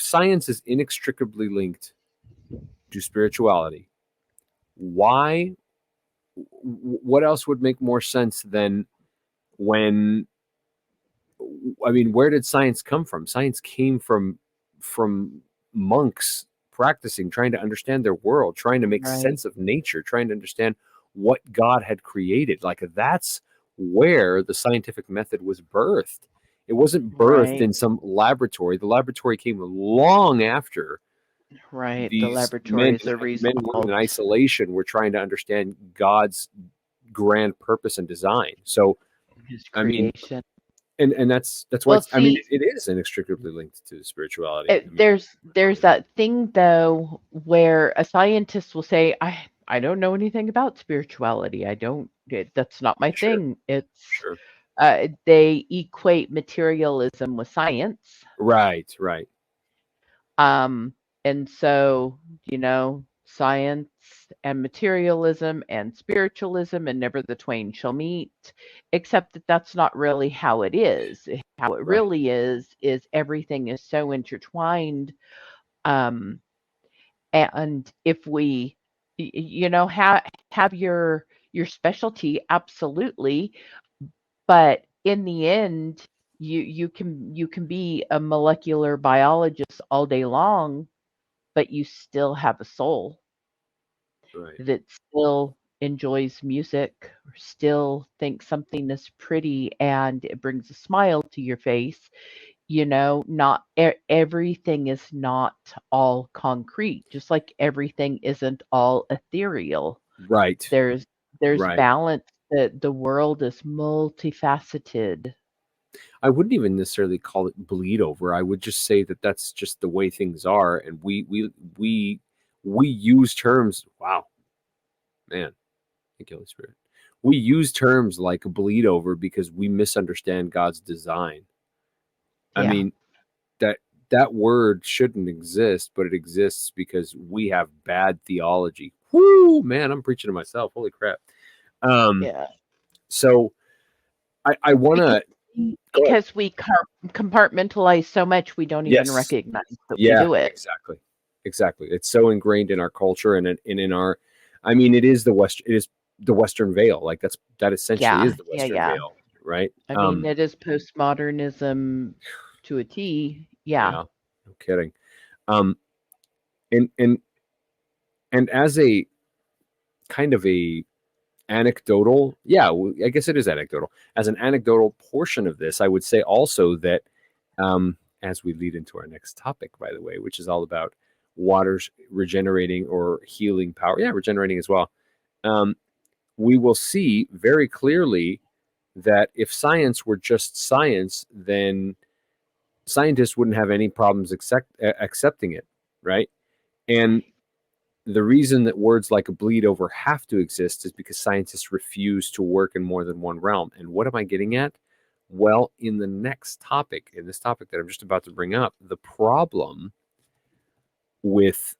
science is inextricably linked to spirituality, why? What else would make more sense than when? I mean, where did science come from? Science came from monks practicing, trying to understand their world, trying to make Right. sense of nature, trying to understand what God had created. Like that's where the scientific method was birthed. It wasn't birthed Right. in some laboratory. The laboratory came long after Right. The these men laboratories are men and women in resolved. isolation were trying to understand God's grand purpose and design. So, His I mean, creation. and that's why Well, it's, I mean, see, it is inextricably linked to spirituality. I mean, there's that thing though where a scientist will say, I don't know anything about spirituality. That's not my sure, thing. It's sure, they equate materialism with science. right, Um, and so, science and materialism and spiritualism and never the twain shall meet, except that that's not really how it is. How it right, really is everything is so intertwined. Um, and if we, have your specialty, absolutely, but in the end, you can be a molecular biologist all day long, but you still have a soul right. that still enjoys music or still thinks something is pretty and it brings a smile to your face. Not everything is not all concrete, just like everything isn't all ethereal. Right, There's right. balance. The world is multifaceted. I wouldn't even necessarily call it bleed over. I would just say that that's just the way things are, and we use terms. Wow, man, thank you, Holy Spirit. We use terms like bleed over because we misunderstand God's design. I Yeah. mean, that that word shouldn't exist, but it exists because we have bad theology. Whoo, man, I'm preaching to myself. Holy crap. Um, Yeah. so I want Because to go ahead. because we compartmentalize so much, we don't even Yes. recognize that we Yeah, do it. exactly. Exactly. It's so ingrained in our culture and in our, I mean, it is the Western veil. Like that essentially Yeah, is the yeah, Western yeah. veil, right? I mean, it is postmodernism to a T. Yeah. Yeah, no kidding. Um, and and and as a kind of a anecdotal, yeah, I guess it is anecdotal. As an anecdotal portion of this, I would say also that as we lead into our next topic, by the way, which is all about water's regenerating or healing power. Yeah, regenerating as well. Um, we will see very clearly that if science were just science, then scientists wouldn't have any problems accepting it, right? And the reason that words like a bleed over have to exist is because scientists refuse to work in more than one realm. And what am I getting at? Well, in the next topic, in this topic that I'm just about to bring up, the problem with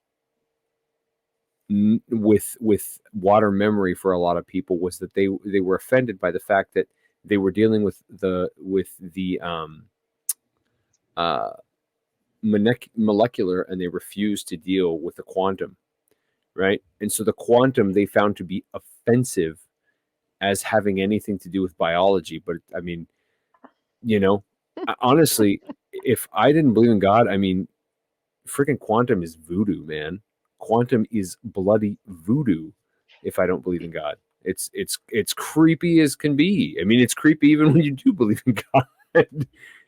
with water memory for a lot of people was that they were offended by the fact that they were dealing with the uh, molecular, and they refused to deal with the quantum, right? And so the quantum they found to be offensive as having anything to do with biology. But I mean, you know, honestly, if I didn't believe in God, I mean, freaking quantum is voodoo, man. Quantum is bloody voodoo. If I don't believe in God, it's creepy as can be. I mean, it's creepy even when you do believe in God.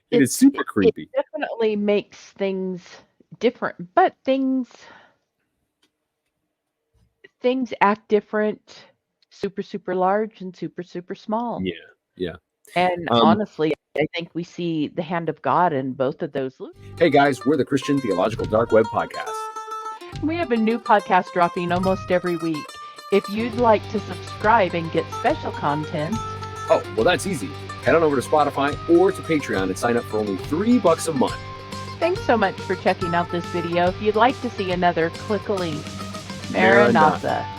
It is super It creepy. definitely makes things different, but things act different, super, super large and super, super small. Yeah, yeah. And Um, honestly, I think we see the hand of God in both of those. hey guys, we're the Christian Theological Dark Web Podcast. We have a new podcast dropping almost every week. If you'd like to subscribe and get special content, Oh, well, that's easy. Head on over to Spotify or to Patreon and sign up for only $3 a month. thanks so much for checking out this video. If you'd like to see another, click a link. Maranatha. Maranatha.